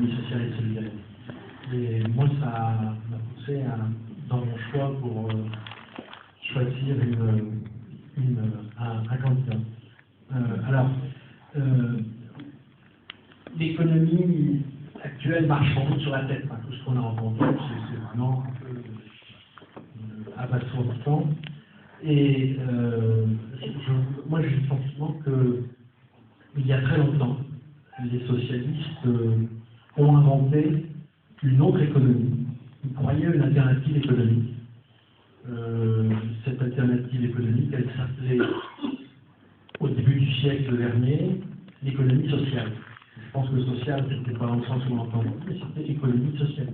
l'économie sociale et solidaire. Et moi, ça m'a poussé dans mon choix pour choisir un candidat. Alors, l'économie actuelle marche sans doute sur la tête. Tout ce qu'on a entendu, c'est vraiment un peu abasourdissant. Et moi, j'ai le sentiment qu'il y a très longtemps, les socialistes ont inventé une autre économie. Ils croyaient une alternative économique. Cette alternative économique, elle s'appelait, au début du siècle dernier, l'économie sociale. Je pense que le social, c'était pas dans le sens où on l'entend, mais c'était l'économie sociale.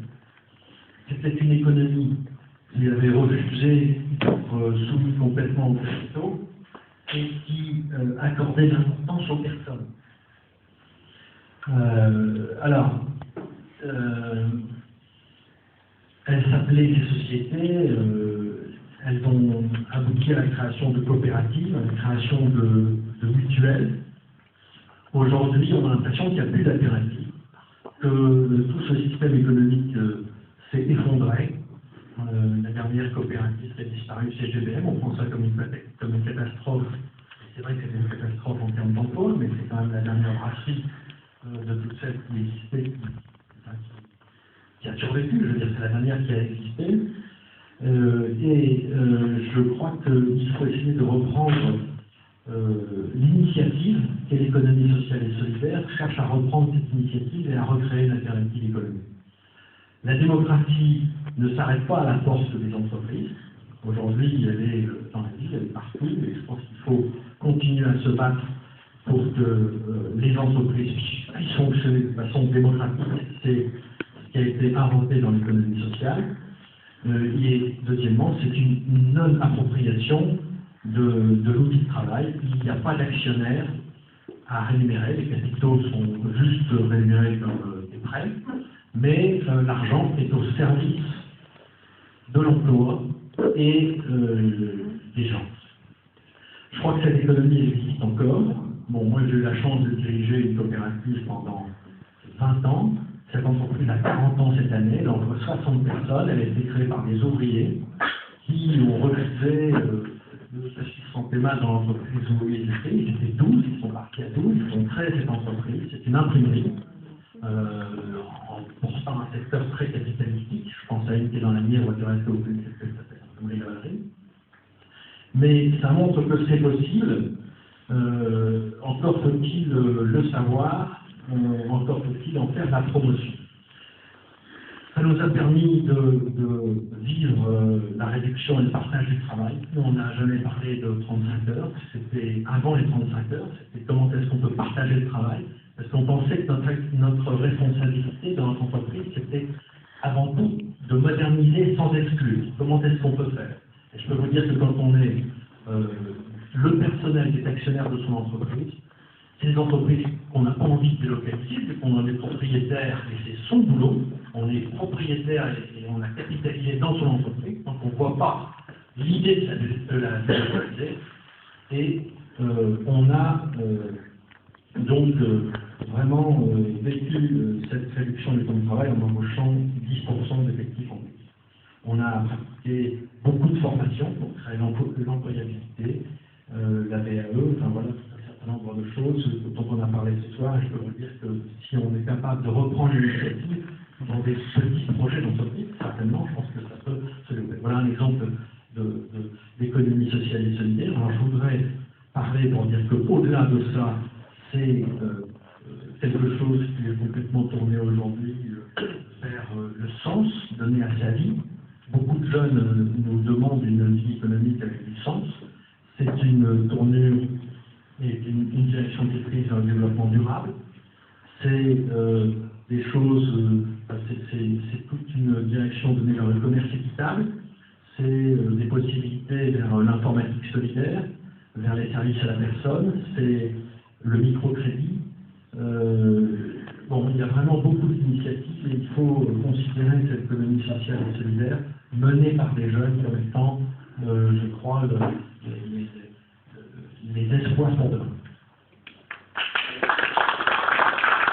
C'était une économie qui avait refusé d'être soumise complètement aux capitaux et qui accordait l'importance aux personnes. Elles s'appelaient des sociétés, elles ont abouti à la création de coopératives, à la création de mutuelles. Aujourd'hui, on a l'impression qu'il n'y a plus d'alternative, que tout ce système économique s'est effondré. La dernière coopérative qui a disparu, c'est GBM, on prend ça comme une catastrophe. C'est vrai que c'est une catastrophe en termes d'emploi, mais c'est quand même la dernière brasserie de toute celle qui existait, qui a survécu, je veux dire, c'est la dernière qui a existé. Je crois qu'il faut essayer de reprendre l'initiative qu'est l'économie sociale et solidaire, cherche à reprendre cette initiative et à recréer une alternative économique. La démocratie ne s'arrête pas à la porte des entreprises. Aujourd'hui, elle est dans la ville, elle est partout, et je pense qu'il faut continuer à se battre pour que les entreprises puissent fonctionner de façon démocratique. C'est ce qui a été inventé dans l'économie sociale. Et deuxièmement, c'est une non-appropriation de l'outil de travail. Il n'y a pas d'actionnaire à rémunérer. Les capitaux sont juste rémunérés comme des prêts, mais l'argent est au service de l'emploi et des gens. Je crois que cette économie existe encore. Bon, moi, j'ai eu la chance de diriger une coopérative pendant 20 ans. Cette entreprise a 40 ans cette année, elle emploie 60 personnes, elle a été créée par des ouvriers qui ont refusé de se sentir mal dans l'entreprise où ils étaient. Ils étaient 12, ils sont partis à 12, ils ont créé cette entreprise. C'est une imprimerie, en portant un secteur très capitalistique. Je pense à une qui est dans la Nièvre du reste au plus, c'est l'imprimerie Galerie. Mais ça montre que c'est possible. Encore faut-il le savoir, encore faut-il en faire la promotion. Ça nous a permis de vivre la réduction et le partage du travail. Nous, on n'a jamais parlé de 35 heures, c'était avant les 35 heures, c'était comment est-ce qu'on peut partager le travail, parce qu'on pensait que notre responsabilité dans notre entreprise, c'était avant tout de moderniser sans exclure. Comment est-ce qu'on peut faire? Et je peux vous dire que quand on est le personnel qui est actionnaire de son entreprise, c'est des entreprises qu'on n'a pas envie de délocaliser, vu qu'on en est propriétaire et c'est son boulot. On est propriétaire et on a capitalisé dans son entreprise, donc on ne voit pas l'idée de la délocaliser. Et on a donc vraiment vécu cette réduction du temps de travail en embauchant 10% d'effectifs en plus. On a pratiqué beaucoup de formations pour créer l'employabilité, la VAE, enfin voilà, tout un certain nombre de choses dont on a parlé ce soir. Et je peux vous dire que si on est capable de reprendre l'initiative dans des petits projets d'entreprise, certainement, je pense que ça peut se développer. Voilà un exemple d'économie sociale et solidaire. Alors je voudrais parler pour dire qu'au-delà de ça, c'est quelque chose qui est complètement tourné aujourd'hui vers le sens donné à sa vie. Beaucoup de jeunes nous demandent une vie économique avec du sens. C'est une tournure et une direction qui est prise vers le développement durable. C'est des choses, c'est toute une direction donnée vers le commerce équitable. C'est des possibilités vers l'informatique solidaire, vers les services à la personne. C'est le microcrédit. Bon, il y a vraiment beaucoup d'initiatives et il faut considérer cette économie sociale et solidaire menée par des jeunes comme étant, je crois, les espoirs pour demain.